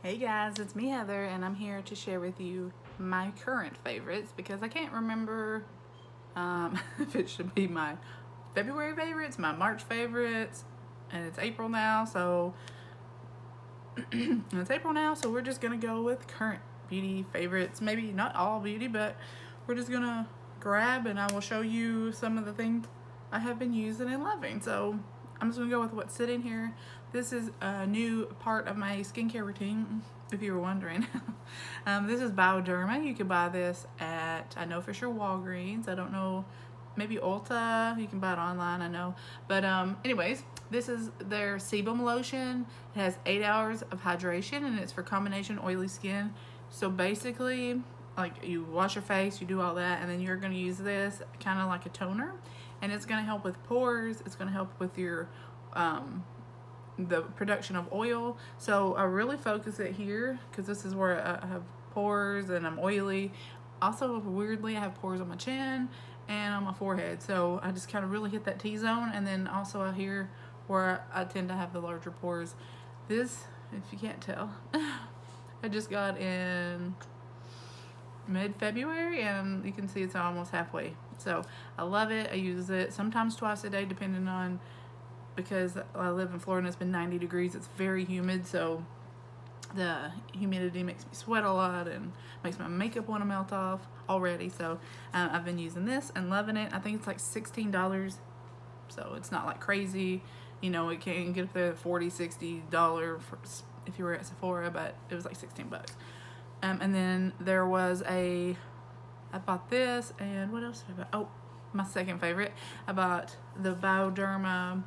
Hey guys, it's me Heather, and I'm here to share with you my current favorites because I can't remember if it should be my February favorites, my March favorites, and it's April now, so we're just gonna go with current beauty favorites. Maybe not all beauty, but we're just gonna grab and I will show you some of the things I have been using and loving. So I'm just gonna go with what's sitting here. This is a new part of my skincare routine, if you were wondering. This is Bioderma. You can buy this at, I know for sure, Walgreens. I don't know, maybe Ulta. You can buy it online, I know. But anyways, this is their sebum lotion. It has 8 hours of hydration and it's for combination oily skin. So basically, like, you wash your face, you do all that, and then you're going to use this kind of like a toner, and it's going to help with pores. It's going to help with your the production of oil. So I really focus it here because this is where I have pores and I'm oily. Also, weirdly, I have pores on my chin and on my forehead, so I just kind of really hit that T-zone. And then also out here where I tend to have the larger pores. This, if you can't tell, I just got in mid-February, and you can see it's almost halfway. So I love it. I use it sometimes twice a day, depending on, because I live in Florida and it's been 90 degrees. It's very humid, so the humidity makes me sweat a lot and makes my makeup want to melt off already. So I've been using this and loving it. I think it's like $16, so it's not like crazy. You know, it can get up there $40-$60 if you were at Sephora, but it was like 16 bucks. And then there was I bought this, and what else did I buy? Oh, my second favorite. I bought the Bioderma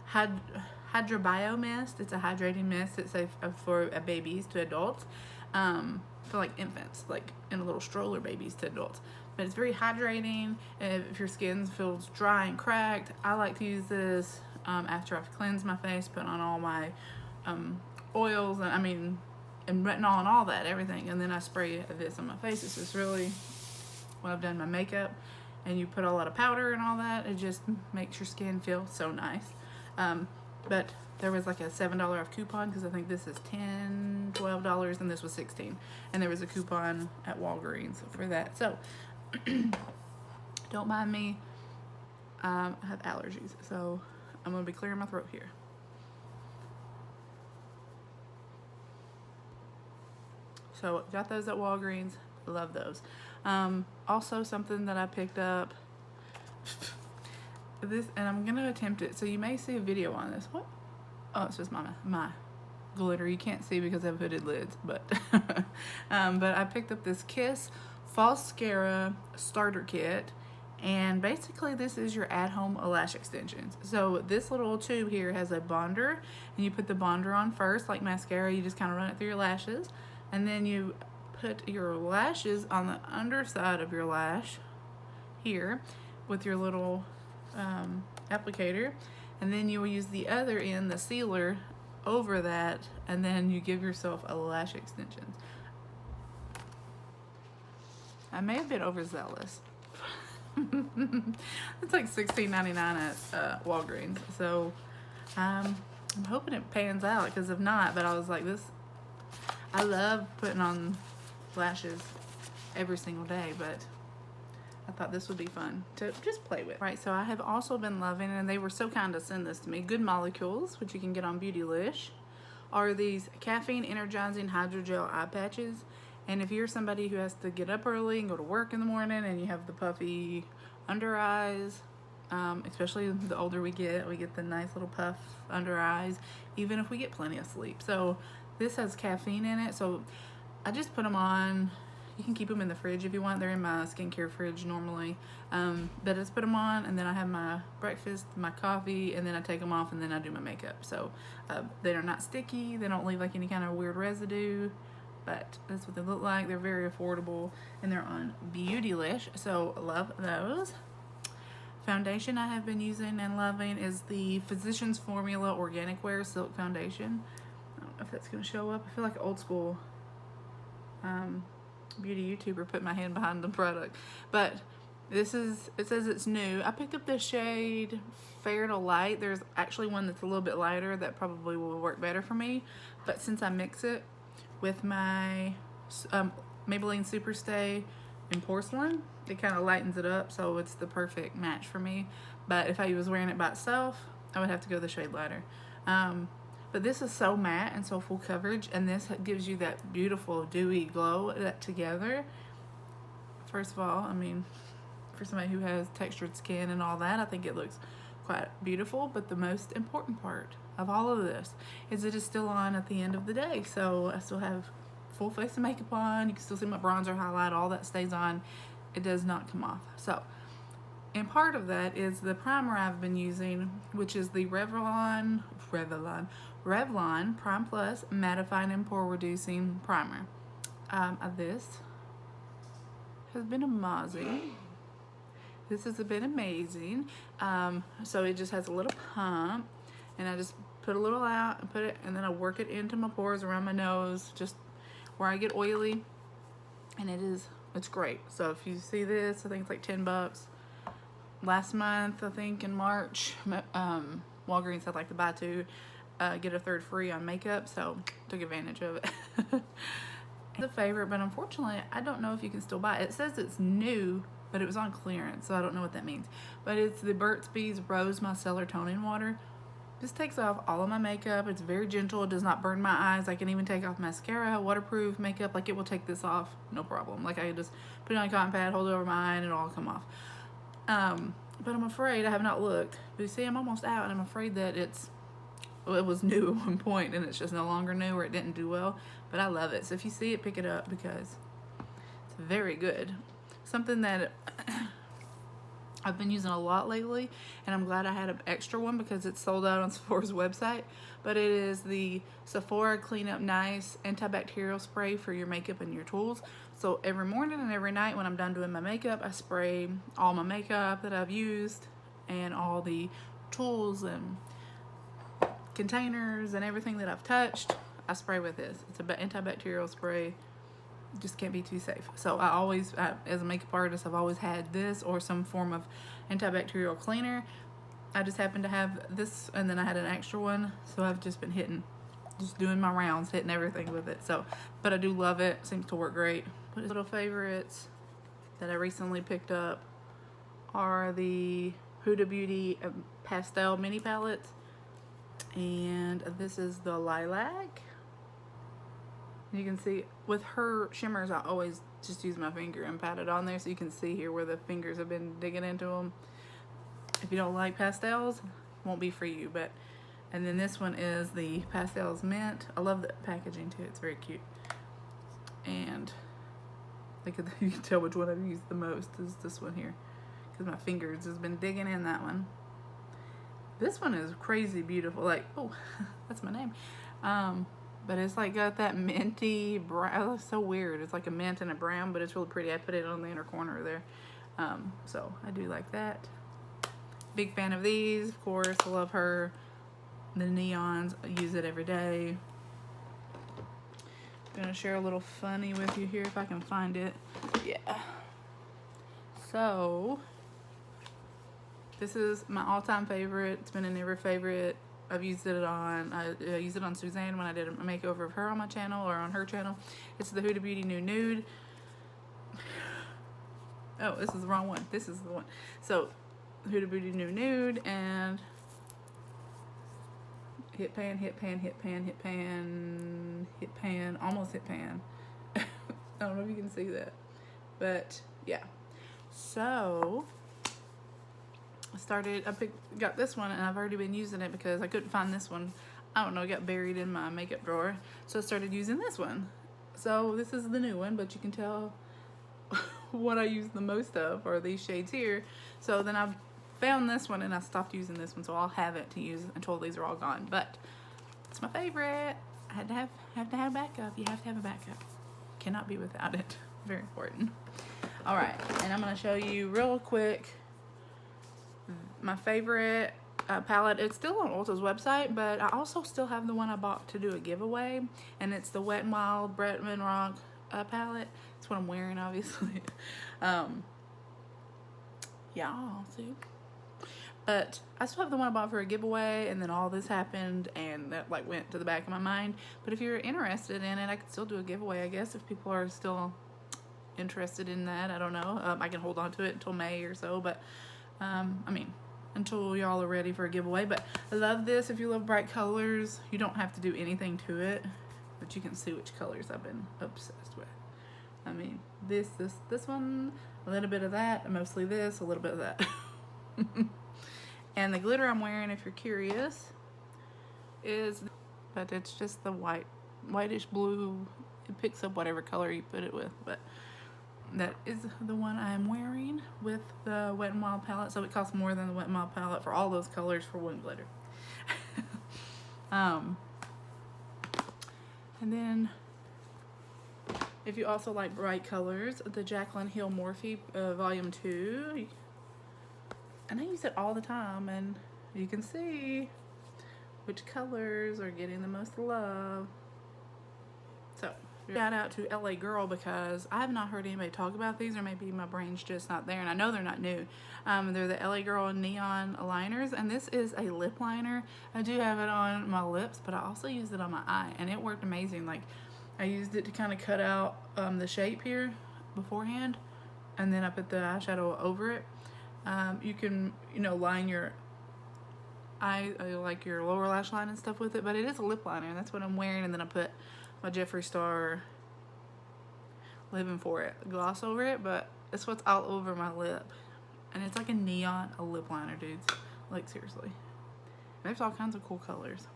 Hydra Bio Mist. It's a hydrating mist. It's safe for babies to adults, for like infants, like in a little stroller babies to adults. But it's very hydrating. If your skin feels dry and cracked, I like to use this after I've cleansed my face, put on all my oils, and retinol and all that, everything, and then I spray this on my face. It's just really, when I've done my makeup and you put a lot of powder and all that, it just makes your skin feel so nice. But there was like a $7 off coupon, because I think this is $10-$12 and this was $16, and there was a coupon at Walgreens for that. So don't mind me, I have allergies, so I'm gonna be clearing my throat here. So got those at Walgreens. Love those. Also, something that I picked up, this, and I'm gonna attempt it, so you may see a video on this. What? Oh, it's just my glitter. You can't see because I have hooded lids, but but I picked up this Kiss Falscara starter kit, and basically this is your at-home lash extensions. So this little tube here has a bonder, and you put the bonder on first, like mascara. You just kind of run it through your lashes, and then you put your lashes on the underside of your lash here with your little applicator, and then you will use the other end, the sealer, over that, and then you give yourself a lash extension. I may have been overzealous. It's like $16.99 at Walgreens, so I'm hoping it pans out, because if not, but I was like, I love putting on lashes every single day, but I thought this would be fun to just play with. Right, so I have also been loving, and they were so kind to send this to me, Good Molecules, which you can get on Beautylish, are these caffeine energizing hydrogel eye patches. And if you're somebody who has to get up early and go to work in the morning, and you have the puffy under eyes, especially the older we get the nice little puff under eyes, even if we get plenty of sleep. So this has caffeine in it, so I just put them on. You can keep them in the fridge if you want. They're in my skincare fridge normally. But I just put them on, and then I have my breakfast, my coffee, and then I take them off, and then I do my makeup. So they are not sticky. They don't leave like any kind of weird residue, but that's what they look like. They're very affordable, and they're on Beautylish, so love those. Foundation I have been using and loving is the Physicians Formula Organic Wear Silk Foundation. I don't know if that's going to show up. I feel like an old school beauty YouTuber put my hand behind the product, but it says it's new. I picked up this shade Fair to Light. There's actually one that's a little bit lighter that probably will work better for me, but since I mix it with my Maybelline Superstay in porcelain. It kind of lightens it up, so it's the perfect match for me. But if I was wearing it by itself, I would have to go the shade lighter. But this is so matte and so full coverage, and this gives you that beautiful dewy glow that together. First of all, I mean, for somebody who has textured skin and all that, I think it looks quite beautiful. But the most important part of all of this is it is still on at the end of the day. So I still have full face of makeup on. You can still see my bronzer, highlight, all that stays on. It does not come off. So, and part of that is the primer I've been using, which is the Revlon Prime Plus Mattifying and Pore Reducing Primer. This has been amazing. This has been amazing. So it just has a little pump, and I just put a little out and put it, and then I work it into my pores around my nose, just where I get oily, and it's great. So if you see this, I think it's like $10. Last month, I think in March, Walgreens had like the buy two, get a third free on makeup, so took advantage of it. It's a favorite, but unfortunately, I don't know if you can still buy it. It says it's new, but it was on clearance, so I don't know what that means. But it's the Burt's Bees Rose Micellar Toning Water. This takes off all of my makeup. It's very gentle. It does not burn my eyes. I can even take off mascara, waterproof makeup. Like, it will take this off, no problem. Like, I can just put it on a cotton pad, hold it over my eye, and it'll all come off. But I'm afraid, I have not looked. But you see, I'm almost out, and I'm afraid that it was new at one point, and it's just no longer new, or it didn't do well. But I love it. So if you see it, pick it up, because it's very good. Something that I've been using a lot lately, and I'm glad I had an extra one because it's sold out on Sephora's website. But it is the Sephora Clean Up Nice antibacterial spray for your makeup and your tools. So every morning and every night when I'm done doing my makeup, I spray all my makeup that I've used and all the tools and containers and everything that I've touched. I spray with this. It's an antibacterial spray. Just can't be too safe. So I always, as a makeup artist, I've always had this or some form of antibacterial cleaner. I just happened to have this, and then I had an extra one, so I've just been just doing my rounds, hitting everything with it. So, but I do love it. Seems to work great. But little favorites that I recently picked up are the Huda Beauty Pastel Mini Palettes, and this is the Lilac. You can see with her shimmers, I always just use my finger and pat it on there, so you can see here where the fingers have been digging into them. If you don't like pastels, it won't be for you. But and then this one is the Pastels Mint. I love the packaging too. It's very cute. And you can tell which one I've used the most is this one here, because my fingers has been digging in that one. This one is crazy beautiful. Like, oh, that's my name. But it's like got that minty brown. It's so weird. It's like a mint and a brown, but it's really pretty. I put it on the inner corner there. So I do like that. Big fan of these, of course. I love her. The neons, I use it every day. I'm gonna share a little funny with you here if I can find it. Yeah. So this is my all-time favorite. It's been an ever favorite. I've used it on, I used it on Suzanne when I did a makeover of her on my channel, or on her channel. It's the Huda Beauty New Nude. Oh, this is the wrong one. This is the one. So, Huda Beauty New Nude, and hit pan, hit pan, hit pan, hit pan, hit pan, almost hit pan. I don't know if you can see that. But, yeah. So got this one, and I've already been using it because I couldn't find this one. I don't know, it got buried in my makeup drawer. So I started using this one. So this is the new one, but you can tell what I use the most of are these shades here. So then I've found this one, and I stopped using this one, so I'll have it to use until these are all gone. But it's my favorite. I had to have backup. You have to have a backup. Cannot be without it. Very important. All right, and I'm gonna show you real quick my favorite palette. It's still on Ulta's website, but I also still have the one I bought to do a giveaway, and it's the Wet n Wild Bretman Rock palette. That's what I'm wearing, obviously. Yeah, see. But I still have the one I bought for a giveaway, and then all this happened, and that like went to the back of my mind. But if you're interested in it, I could still do a giveaway, I guess, if people are still interested in that. I don't know. I can hold on to it until May or so, but I mean, until y'all are ready for a giveaway. But I love this. If you love bright colors, you don't have to do anything to it, but you can see which colors I've been obsessed with. I mean, this one, a little bit of that, and mostly this, a little bit of that. And the glitter I'm wearing, if you're curious, but it's just the whitish blue. It picks up whatever color you put it with, but that is the one I'm wearing with the Wet n Wild palette. So it costs more than the Wet n Wild palette for all those colors for one glitter. And then, if you also like bright colors, the Jaclyn Hill Morphe Volume 2. And I use it all the time, and you can see which colors are getting the most love. So, shout out to LA Girl, because I have not heard anybody talk about these, or maybe my brain's just not there, and I know they're not new. They're the LA Girl Neon Liners, and this is a lip liner. I do have it on my lips, but I also used it on my eye, and it worked amazing. Like, I used it to kind of cut out the shape here beforehand, and then I put the eyeshadow over it. You can, line your eye, like your lower lash line and stuff with it, but it is a lip liner, and that's what I'm wearing. And then I put my Jeffree Star Living For It gloss over it, but it's what's all over my lip. And it's like a lip liner, dudes. Like, seriously. There's all kinds of cool colors.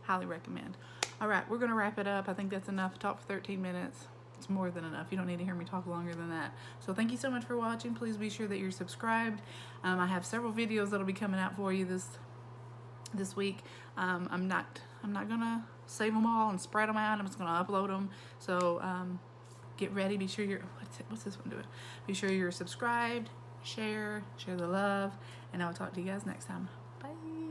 Highly recommend. Alright, we're going to wrap it up. I think that's enough. Talk for 13 minutes. It's more than enough. You don't need to hear me talk longer than that. So thank you so much for watching. Please be sure that you're subscribed. I have several videos that'll be coming out for you this week. I'm not gonna save them all and spread them out. I'm just gonna upload them. So get ready. Be sure you're what's this one doing? Be sure you're subscribed. Share the love, and I'll talk to you guys next time. Bye.